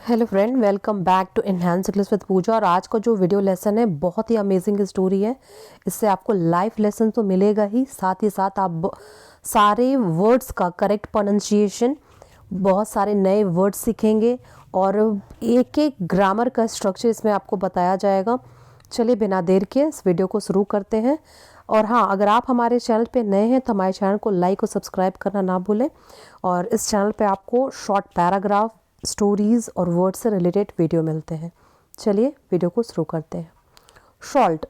Hello friend, welcome back to enhance English with Pooja. और आज का जो वीडियो लेसन है बहुत ही अमेजिंग स्टोरी है। इससे आपको लाइफ लेसन तो मिलेगा ही साथ आप सारे वर्ड्स का करेक्ट प्रोनाउंसिएशन, बहुत सारे नए वर्ड्स सीखेंगे और एक एक ग्रामर का स्ट्रक्चर इसमें आपको बताया जाएगा। चलिए बिना देर के इस वीडियो को शुरू करते हैं। और हाँ, अगर आप हमारे चैनल पे नए हैं तो हमारे चैनल को लाइक और सब्सक्राइब करना ना भूलें। और इस चैनल पे आपको शॉर्ट पैराग्राफ, स्टोरीज और वर्ड से रिलेटेड वीडियो मिलते हैं। चलिए वीडियो को शुरू करते हैं।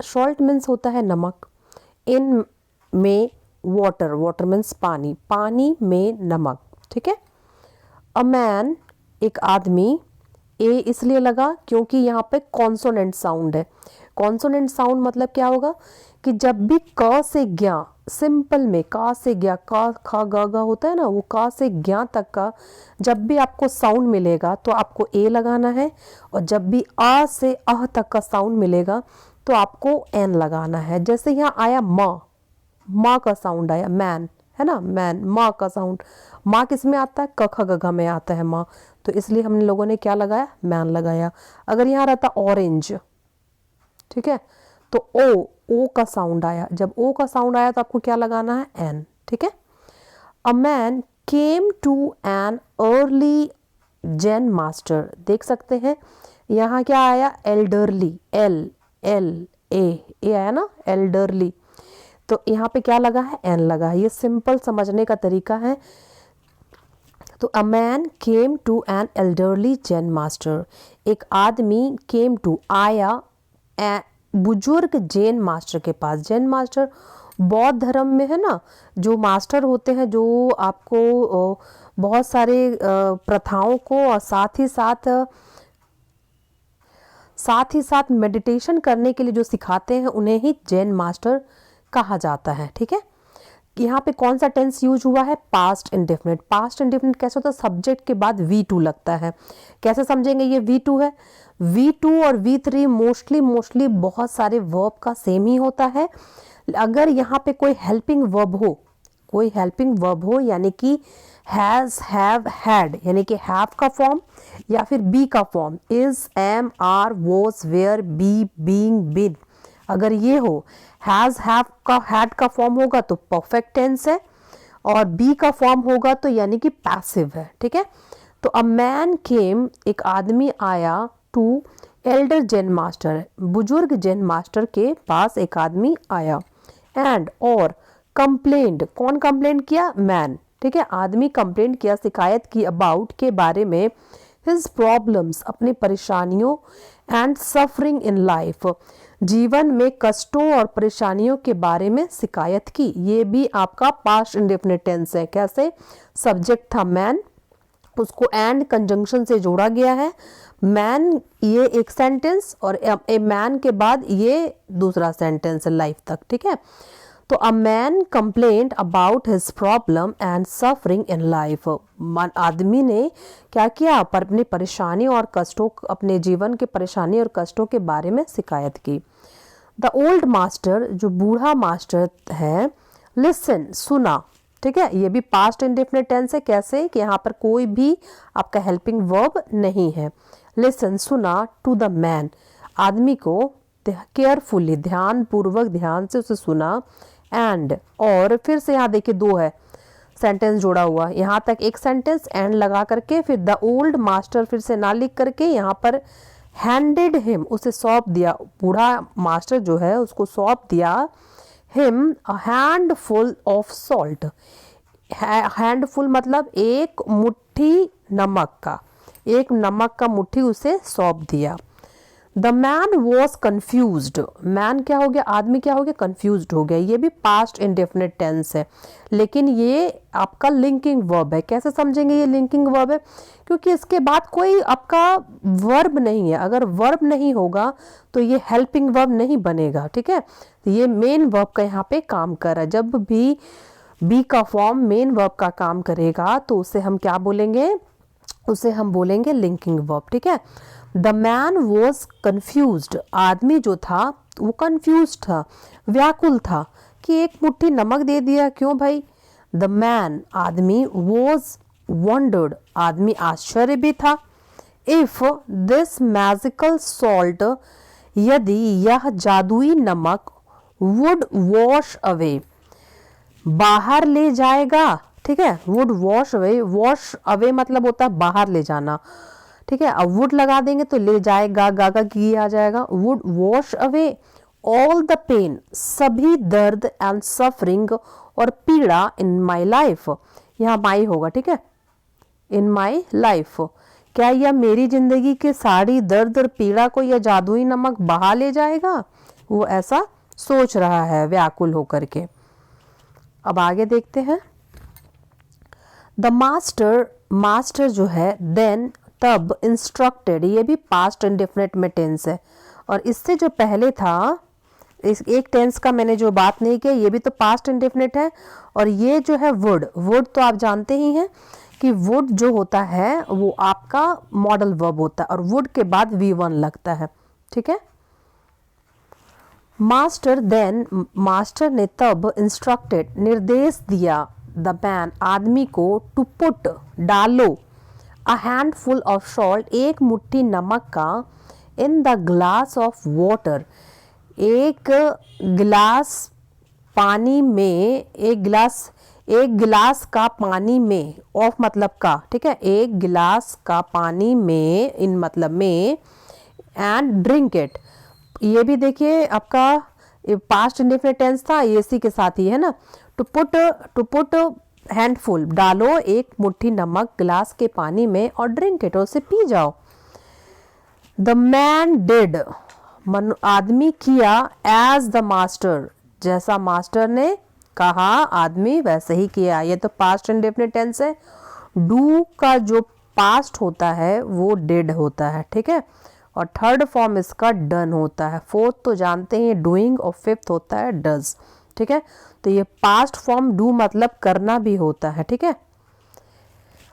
सॉल्ट मीन्स होता है नमक। इन में वाटर, वाटर मीन्स पानी, पानी में नमक। ठीक है। अ मैन, एक आदमी। ए इसलिए लगा क्योंकि यहाँ पे कॉन्सोनेंट साउंड है। कॉन्सोनेंट साउंड मतलब क्या होगा कि जब भी क से ज्ञा, सिंपल में का से ज्ञा, का खा गा गा होता है ना, वो का से ज्ञा तक का जब भी आपको साउंड मिलेगा तो आपको ए लगाना है। और जब भी आ से अह तक का साउंड मिलेगा तो आपको एन लगाना है। जैसे यहाँ आया माँ, माँ का साउंड आया, मैन है ना, मैन, माँ का साउंड। माँ किस में आता है? क ख ग घ में आता है माँ, तो इसलिए हम लोगों ने क्या लगाया? मैन लगाया। अगर यहाँ रहता ऑरेंज, ठीक है, तो ओ का साउंड आया। जब ओ का साउंड आया तो आपको क्या लगाना है? एन। ठीक है। A man came to an early Zen master. देख सकते हैं यहाँ क्या आया? एल्डरली, एल एल ए आया ना, एल्डरली। तो यहाँ पे क्या लगा है? एन लगा है। ये सिंपल समझने का तरीका है। तो a man came to an elderly Zen master. एक आदमी केम टू आया बुजुर्ग जैन मास्टर के पास। जैन मास्टर बौद्ध धर्म में है ना, जो मास्टर होते हैं, जो आपको बहुत सारे प्रथाओं को और साथ ही साथ मेडिटेशन करने के लिए जो सिखाते हैं उन्हें ही जैन मास्टर कहा जाता है। ठीक है। यहाँ पे कौन सा टेंस यूज हुआ है? Past indefinite. पास्ट इंडेफिनिट कैसे होता है? सब्जेक्ट के बाद V2 लगता है। कैसे समझेंगे ये V2 है? V2 और V3 मोस्टली बहुत सारे वर्ब का सेम ही होता है। अगर यहाँ पे कोई हेल्पिंग वर्ब हो, यानी कि हैज, हैव, हैड, यानी कि हैव का फॉर्म या फिर बी का form, is, am, are, was, were, be, being, been, अगर ये हो, हैज, हैव का, हैड का फॉर्म होगा तो परफेक्ट टेंस है, और बी का फॉर्म होगा तो यानी कि पैसिव है। ठीक है। तो अ मैन केम, एक आदमी आया, टू एल्डर जैन मास्टर, बुजुर्ग जैन मास्टर के पास एक आदमी आया। एंड, और कंप्लेंट, कौन कंप्लेंट किया? मैन। ठीक है। आदमी कंप्लेंट किया, शिकायत की, अबाउट के बारे में, हिज प्रॉब्लम्स, अपनी परेशानियों, एंड सफरिंग इन लाइफ, जीवन में कष्टों और परेशानियों के बारे में शिकायत की। ये भी आपका पास्ट इंडेफिनिट टेंस है। कैसे? सब्जेक्ट था मैन, उसको एंड कंजंक्शन से जोड़ा गया है। मैन, ये एक सेंटेंस, और ए मैन के बाद ये दूसरा सेंटेंस है लाइफ तक। ठीक है। तो a man complaint about his problem and suffering in life. आदमी ने क्या किया? पर अपनी परेशानी और कष्टों, अपने जीवन के परेशानी और कष्टों के बारे में शिकायत की। द ओल्ड मास्टर, जो बूढ़ा मास्टर है, लिसन, सुना। ठीक है। ये भी पास्ट इंडेफिनिट टेंस है। कैसे? कि यहाँ पर कोई भी आपका हेल्पिंग वर्ब नहीं है। लिसन, सुना, टू द मैन, आदमी को, केयरफुली, ध्यान पूर्वक, ध्यान से उसे सुना। एंड, और फिर से यहाँ देखिए दो है सेंटेंस जोड़ा हुआ, यहाँ तक एक सेंटेंस एंड लगा करके, फिर द ओल्ड मास्टर फिर से ना लिख करके यहाँ पर हैंडेड हिम, उसे सौंप दिया, बूढ़ा मास्टर जो है उसको सौंप दिया, him a handful of salt. Handful मतलब एक मुट्ठी नमक का, एक नमक का मुट्ठी उसे सौंप दिया। The man was confused, man क्या हो गया? आदमी क्या हो गया? कन्फ्यूज्ड हो गया। ये भी पास्ट इंडेफिनिट टेंस है, लेकिन ये आपका लिंकिंग वर्ब है। कैसे समझेंगे ये लिंकिंग वर्ब है? क्योंकि इसके बाद कोई आपका वर्ब नहीं है। अगर वर्ब नहीं होगा तो ये हेल्पिंग वर्ब नहीं बनेगा। ठीक है। तो ये मेन वर्ब का यहाँ पे काम कर रहा है। जब भी बी का फॉर्म मेन वर्ब का काम करेगा तो उसे हम क्या बोलेंगे? उसे हम बोलेंगे लिंकिंग वर्ब। ठीक है। द मैन वॉज कन्फ्यूज्ड, आदमी जो था वो कन्फ्यूज था, व्याकुल था कि एक मुट्ठी नमक दे दिया, क्यों भाई? द मैन, आदमी, वॉज वंडर्ड, आदमी आश्चर्य भी था, इफ दिस मैजिकल सॉल्ट, यदि यह जादुई नमक, वुड वॉश अवे, बाहर ले जाएगा, ठीक है, वुड वॉश अवे मतलब होता है बाहर ले जाना, ठीक है। अब वुड लगा देंगे तो ले जाएगा, गागा की आ जाएगा, would wash away all the pain, सभी दर्द एंड सफरिंग और पीड़ा इन माई लाइफ, यहाँ माई होगा, ठीक है, इन माई लाइफ, क्या यह मेरी जिंदगी के सारी दर्द और पीड़ा को यह जादुई नमक बहा ले जाएगा? वो ऐसा सोच रहा है व्याकुल होकर के। अब आगे देखते हैं। द मास्टर जो है देन तब इंस्ट्रक्टेड, ये भी पास्ट इंडेफिनिट में टेंस है, और इससे जो पहले था इस एक टेंस का मैंने जो बात नहीं किया, ये भी तो पास्ट इंडेफिनिट है। और ये जो है वुड तो आप जानते ही हैं कि वुड जो होता है वो आपका मॉडल वर्ब होता है, और वुड के बाद V1 लगता है, ठीक है। मास्टर ने तब इंस्ट्रक्टेड, निर्देश दिया, द मैन, आदमी को, टू पुट, डालो, अ हैंडफुल ऑफ सॉल्ट, एक मुट्ठी नमक का, in the glass of water, एक गिलास पानी में, एक गिलास का पानी में, ऑफ मतलब का, ठीक है, एक गिलास का पानी में, इन मतलब में, एंड ड्रिंक इट, ये भी देखिए आपका पास्ट इंडेफिनिट टेंस था, ये इसी के साथ ही है ना। टू पुट हैंडफुल, डालो एक मुट्ठी नमक गिलास के पानी में, और ड्रिंक इट, उसे पी जाओ। द मैन डिड, आदमी किया, एज द मास्टर, जैसा मास्टर ने कहा आदमी वैसे ही किया, ये तो पास्ट इंडेफिनिट टेंस है। डू का जो पास्ट होता है वो डिड होता है, ठीक है, और थर्ड फॉर्म इसका डन होता है, फोर्थ तो जानते हैं डूइंग, और फिफ्थ होता है डज, ठीक है। तो ये पास्ट फॉर्म डू मतलब करना भी होता है, ठीक है।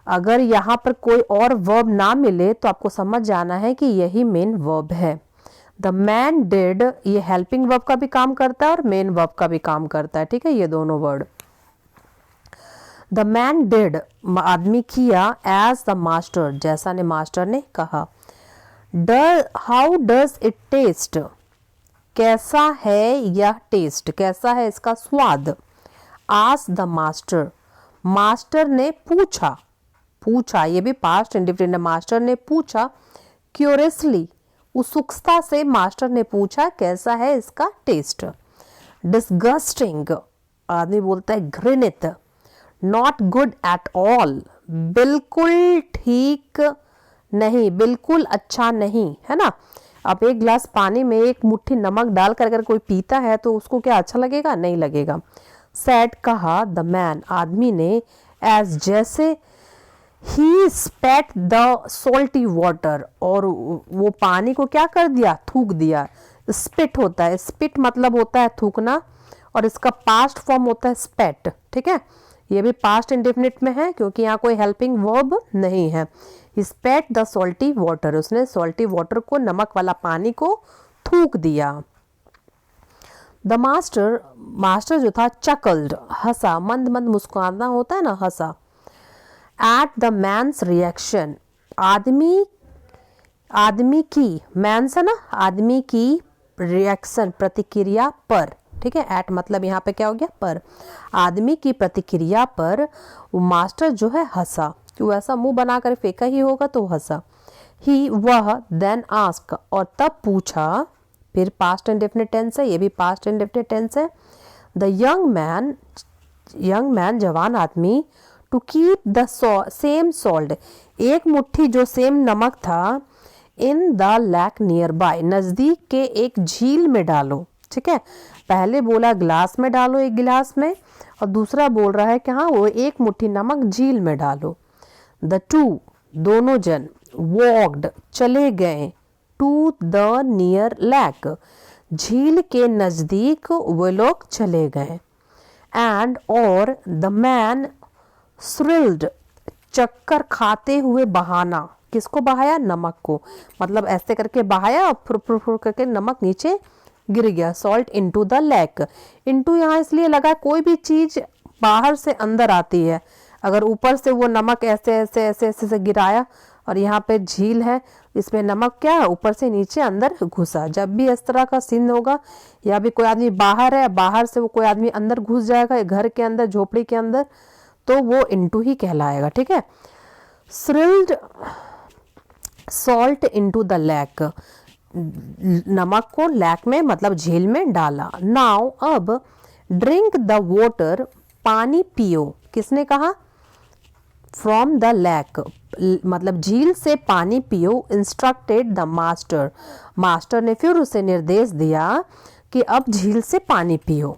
अगर यहाँ पर कोई और वर्ब ना मिले तो आपको समझ जाना है कि यही मेन वर्ब है। द मैन डिड, ये हेल्पिंग वर्ब का भी काम करता है और मेन वर्ब का भी काम करता है, ठीक है, ये दोनों वर्ड। द मैन डिड, आदमी किया, एज द मास्टर, जैसा ने मास्टर ने कहा। हाउ डज इट टेस्ट, कैसा है यह टेस्ट, कैसा है इसका स्वाद। आस्क द मास्टर, मास्टर ने पूछा, ये भी पास्ट इंडेफिनिट है, मास्टर ने पूछा। क्यूरियसली, उत्सुकता से मास्टर ने पूछा कैसा है इसका टेस्ट। डिस्गस्टिंग, आदमी बोलता है घृणित। नॉट गुड एट ऑल, बिल्कुल ठीक नहीं, बिल्कुल अच्छा नहीं, है ना। अब एक गिलास पानी में एक मुट्ठी नमक डालकर अगर कोई पीता है तो उसको क्या अच्छा लगेगा? नहीं लगेगा। सैड, कहा, द मैन, आदमी ने, एज जैसे, ही स्पेट द सॉल्टी वाटर, और वो पानी को क्या कर दिया? थूक दिया। स्पिट होता है, स्पिट मतलब होता है थूकना, और इसका पास्ट फॉर्म होता है स्पेट, ठीक है। ये भी पास्ट इंडेफिनिट में है क्योंकि यहाँ कोई हेल्पिंग वर्ब नहीं है। ही स्पेट द सॉल्टी वाटर, उसने सॉल्टी वाटर को, नमक वाला पानी को थूक दिया। द मास्टर जो था, चकल्ड, हंसा, मंद मंद मुस्कुराना होता है ना, हंसा। एट द मैन्स रिएक्शन, आदमी की, मैन्स है ना, आदमी की रिएक्शन, प्रतिक्रिया पर, ठीक है। एट मतलब यहाँ पे क्या हो गया? पर। आदमी की प्रतिक्रिया पर वो मास्टर जो है हंसा, क्यों ऐसा मुंह बनाकर फेंका ही होगा तो हंसा। ही, वह, देन आस्क, और तब पूछा, फिर पास्ट इंडेफिनिट टेंस है, ये भी पास्ट इंडेफिनिट टेंस है। द यंग मैन, जवान आदमी, to keep the same salt, एक मुट्ठी जो सेम नमक था, in the lake nearby, नजदीक के एक झील में डालो, ठीक है। पहले बोला ग्लास में डालो, एक गिलास में, और दूसरा बोल रहा है कि हाँ वो एक मुट्ठी नमक झील में डालो। द टू, दोनों जन, वॉक्ड, चले गए, टू द नियर लेक, झील के नजदीक वो लोग चले गए। एंड, और, द मैन थ्रिल्ड, चक्कर खाते हुए बहाना, किसको बहाया? नमक को, मतलब ऐसे करके बहाया और फुर फुर फुर करके नमक नीचे गिर गया। Salt into the lake, into यहाँ इसलिए लगा कोई भी चीज बाहर से अंदर आती है, अगर ऊपर से वो नमक ऐसे ऐसे ऐसे ऐसे से गिराया और यहाँ पे झील है, इसमें नमक क्या है, ऊपर से नीचे अंदर घुसा। जब भी इस तरह का सीन होगा, या भी कोई आदमी बाहर है, बाहर से वो कोई आदमी अंदर घुस जाएगा घर के अंदर, झोपड़ी के अंदर, तो वो इंटू ही कहलाएगा, ठीक है। Spilled salt into the lake, नमक को लेक में मतलब झील में डाला। नाउ अब ड्रिंक द वाटर, पानी पियो, किसने कहा, फ्रॉम द लेक, मतलब झील से पानी पियो। इंस्ट्रक्टेड द मास्टर, मास्टर ने फिर उसे निर्देश दिया कि अब झील से पानी पियो।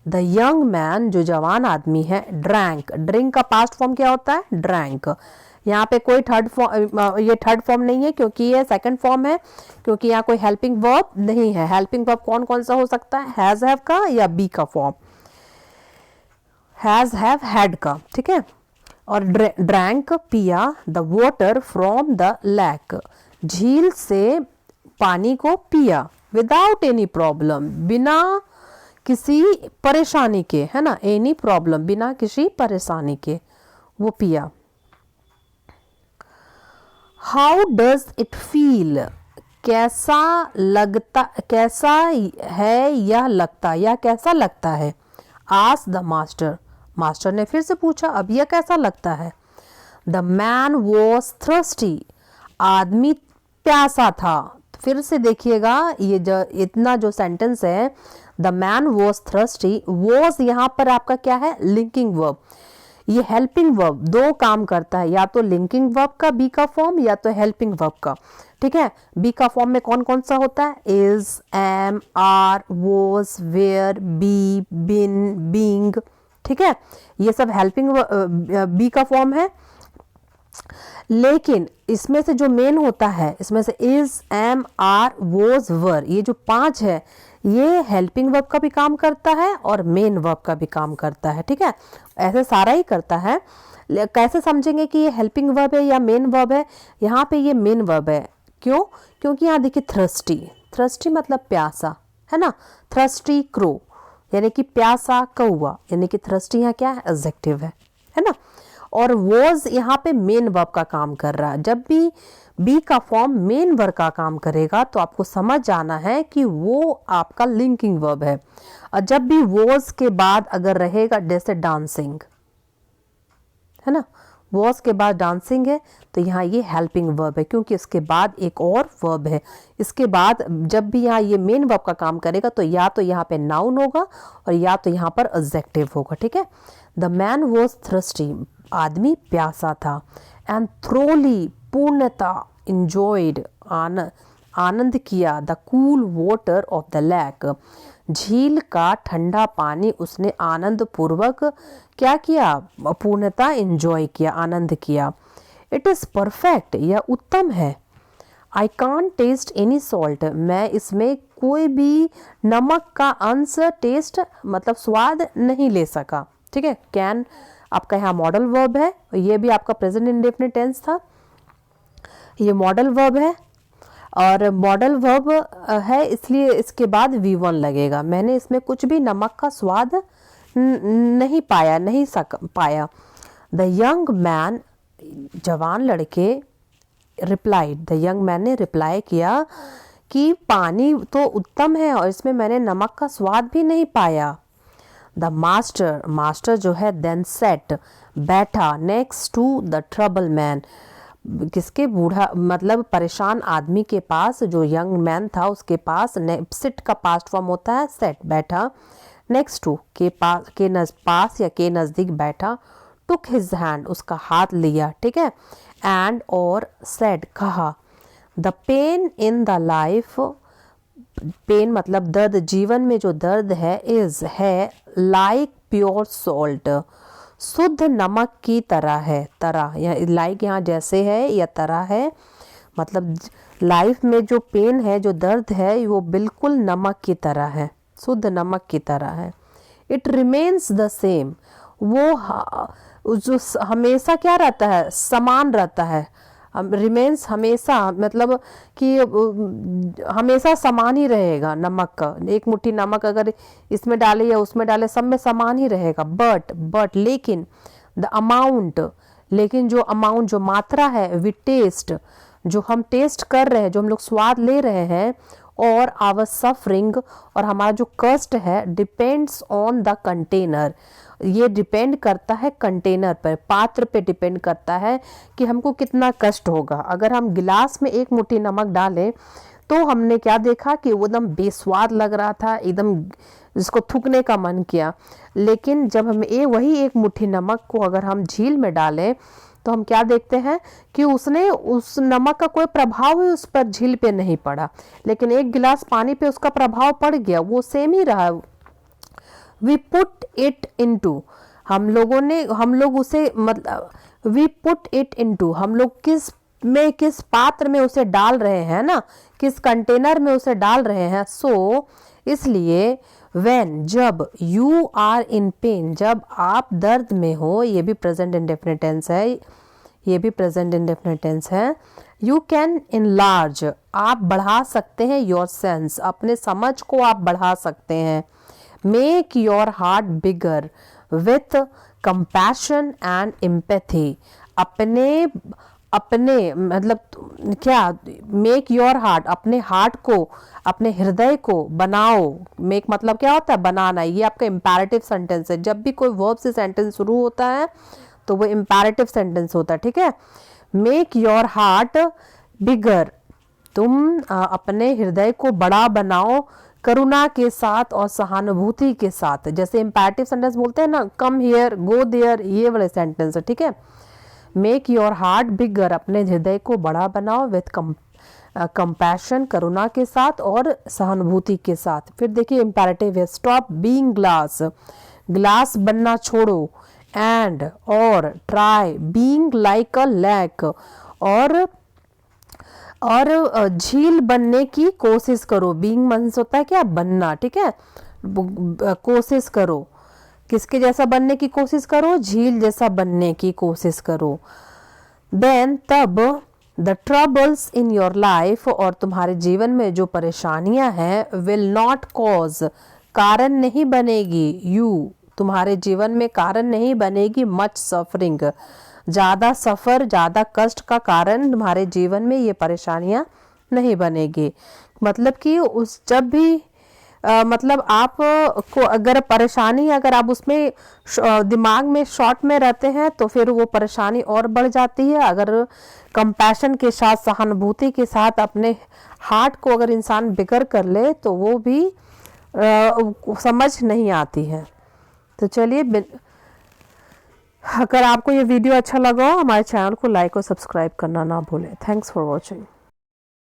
द यंग मैन, जो जवान आदमी है, ड्रैंक, ड्रिंक का पास्ट फॉर्म क्या होता है, ड्रैंक। यहाँ पे कोई थर्ड फॉर्म, ये थर्ड फॉर्म नहीं है क्योंकि ये सेकंड फॉर्म है, क्योंकि यहाँ कोई हेल्पिंग वर्ब नहीं है। हेल्पिंग वर्ब कौन कौन सा हो सकता है, हैज हैव का या बी का फॉर्म, हैज हैव हैड का, ठीक है। और ड्रैंक पिया, the water from the lake, झील से पानी को पिया। विदाउट एनी प्रॉब्लम, बिना किसी परेशानी के, है ना, एनी प्रॉब्लम, बिना किसी परेशानी के वो पिया। हाउ डज इट फील, कैसा लगता, कैसा है यह लगता, या कैसा लगता है। आस्क द मास्टर, मास्टर ने फिर से पूछा, अब यह कैसा लगता है। द मैन वॉज थर्स्टी, आदमी प्यासा था। फिर से देखिएगा, ये जो इतना जो सेंटेंस है, the man was thirsty, was यहाँ पर आपका क्या है, लिंकिंग वर्ब। ये हेल्पिंग वर्ब दो काम करता है, या तो लिंकिंग वर्ब का बी का फॉर्म, या तो हेल्पिंग वर्ब का, ठीक है। बी का फॉर्म में कौन कौन सा होता है, is, am, are, was, were, be, been, being, ठीक है। ये सब हेल्पिंग बी का फॉर्म है। लेकिन इसमें से जो मेन होता है, इसमें से इज, एम, आर, वॉज, वर, ये जो 5 है, ये हेल्पिंग वर्ब का भी काम करता है और मेन वर्ब का भी काम करता है, ठीक है। ऐसे सारा ही करता है। कैसे समझेंगे कि ये हेल्पिंग वर्ब है या मेन वर्ब है, यहाँ पे ये मेन वर्ब है। क्यों, क्योंकि यहाँ देखिए थ्रस्टी, थ्रस्टी मतलब प्यासा, है ना, थ्रस्टी क्रो यानी कि प्यासा कौवा, यानी कि थ्रस्टी यहाँ क्या है, एडजेक्टिव है ना। और वॉज यहाँ पे मेन वर्ब का काम कर रहा है। जब भी बी का फॉर्म मेन वर्ब का काम करेगा तो आपको समझ जाना है कि वो आपका लिंकिंग वर्ब है। और जब भी वॉज के बाद अगर रहेगा, जैसे डांसिंग, है ना, वॉज के बाद डांसिंग है, तो यहाँ ये हेल्पिंग वर्ब है, क्योंकि इसके बाद एक और वर्ब है। इसके बाद जब भी यहाँ ये मेन वर्ब का काम करेगा तो या तो यहाँ पे नाउन होगा और या तो यहाँ पर एडजेक्टिव होगा, ठीक है। द मैन वॉज थ्रस्टी, आदमी प्यासा था। एंड थ्रोली, पूर्णता, इंजॉयड, आनंद किया। The cool water of the lake, झील का ठंडा पानी उसने आनंद पूर्वक क्या किया, पूर्णता, इंजॉय किया, आनंद किया। इट इज़ परफेक्ट, यह उत्तम है। I can't taste any salt, मैं इसमें कोई भी नमक का अंश टेस्ट मतलब स्वाद नहीं ले सका, ठीक है। कैन आपका यहाँ मॉडल वर्ब है, ये भी आपका प्रेजेंट इंडेफिनिट टेंस था, ये मॉडल वर्ब है। और मॉडल वर्ब है इसलिए इसके बाद V1 लगेगा। मैंने इसमें कुछ भी नमक का स्वाद नहीं पाया, नहीं पाया। द यंग मैन, जवान लड़के, रिप्लाइड, द यंग मैन ने रिप्लाई किया कि पानी तो उत्तम है और इसमें मैंने नमक का स्वाद भी नहीं पाया। द मास्टर, मास्टर जो है, देन सेट, बैठा, next to the trouble man, किसके, बूढ़ा मतलब परेशान आदमी के पास, जो यंग मैन था उसके पास। सिट का पास्ट फॉर्म होता है सेट, बैठा। नेक्स्ट टू, के पास, के पास या के नज़दीक बैठा। टुक हिज हैंड, उसका हाथ लिया, ठीक है। एंड और सेड, कहा। The pain in the life, pain मतलब दर्द, जीवन में जो दर्द है, इज है, लाइक प्योर सॉल्ट, शुद्ध नमक की तरह है। तरह या लाइक यहाँ जैसे है या तरह है, मतलब लाइफ में जो पेन है, जो दर्द है, वो बिल्कुल नमक की तरह है, शुद्ध नमक की तरह है। इट रिमेन्स द सेम, वो जो हमेशा क्या रहता है, समान रहता है। रिमेन्स हमेशा मतलब कि हमेशा समान ही रहेगा नमक का। एक मुट्ठी नमक अगर इसमें डाले या उसमें डाले, सब में समान ही रहेगा। बट लेकिन द अमाउंट, लेकिन जो अमाउंट, जो मात्रा है, वी टेस्ट, जो हम टेस्ट कर रहे हैं, जो हम लोग स्वाद ले रहे हैं, और आवर सफरिंग, और हमारा जो कष्ट है, डिपेंड्स ऑन द कंटेनर, ये डिपेंड करता है कंटेनर पर, पात्र पे डिपेंड करता है कि हमको कितना कष्ट होगा। अगर हम गिलास में एक मुट्ठी नमक डालें तो हमने क्या देखा कि वो एकदम बेस्वाद लग रहा था, एकदम जिसको थूकने का मन किया। लेकिन जब हम वही एक मुट्ठी नमक को अगर हम झील में डालें तो हम क्या देखते हैं कि उस नमक का कोई प्रभाव ही उस पर झील पे नहीं पड़ा, लेकिन एक गिलास पानी पे उसका प्रभाव पड़ गया, वो सेम ही रहा। वी पुट इट इनटू, हम लोग उसे मतलब वी पुट इट इनटू, हम लोग किस पात्र में उसे डाल रहे हैं ना, किस कंटेनर में उसे डाल रहे हैं। सो इसलिए when, जब, you are in pain, जब आप दर्द में हो, ये भी प्रेजेंट इंडेफिनिट टेंस है, ये भी प्रेजेंट इंडेफिनिट टेंस है। You can enlarge, आप बढ़ा सकते हैं your sense, अपने समझ को आप बढ़ा सकते हैं। Make your heart bigger with compassion and empathy, अपने मतलब क्या, मेक योर हार्ट, अपने हार्ट को, अपने हृदय को बनाओ। मेक मतलब क्या होता है, बनाना। ये आपका इम्पेरेटिव सेंटेंस है। जब भी कोई वर्ब से सेंटेंस शुरू होता है तो वो इम्पेरेटिव सेंटेंस होता है, ठीक है। मेक योर हार्ट बिगर, तुम अपने हृदय को बड़ा बनाओ करुणा के साथ और सहानुभूति के साथ। जैसे इम्पेरेटिव सेंटेंस बोलते हैं ना, कम हियर, गो देयर, ये वाले सेंटेंस है, ठीक है। मेक योर हार्ट बिगर, अपने हृदय को बड़ा बनाओ, विथ कंपैशन, करुणा के साथ और सहानुभूति के साथ। फिर देखिए इम्पेरेटिव है, स्टॉप बीइंग ग्लास, ग्लास बनना छोड़ो, एंड और ट्राई बीइंग लाइक अ लेक, और झील बनने की कोशिश करो। बीइंग मींस होता है क्या, बनना, ठीक है। कोशिश करो, किसके जैसा बनने की कोशिश करो, झील जैसा बनने की कोशिश करो। देन, तब, the troubles in your life, और तुम्हारे जीवन में जो परेशानियां हैं, विल नॉट कॉज, कारण नहीं बनेगी, यू, तुम्हारे जीवन में कारण नहीं बनेगी, मच सफरिंग, ज्यादा सफर, ज्यादा कष्ट का कारण तुम्हारे जीवन में ये परेशानियां नहीं बनेगी। मतलब कि उस जब भी मतलब आप को अगर परेशानी, अगर आप उसमें दिमाग में शॉर्ट में रहते हैं तो फिर वो परेशानी और बढ़ जाती है। अगर कंपैशन के साथ, सहानुभूति के साथ अपने हार्ट को अगर इंसान बिगर कर ले तो वो भी समझ नहीं आती है। तो चलिए, अगर आपको ये वीडियो अच्छा लगा हमारे चैनल को लाइक और सब्सक्राइब करना ना भूलें। Thanks for watching.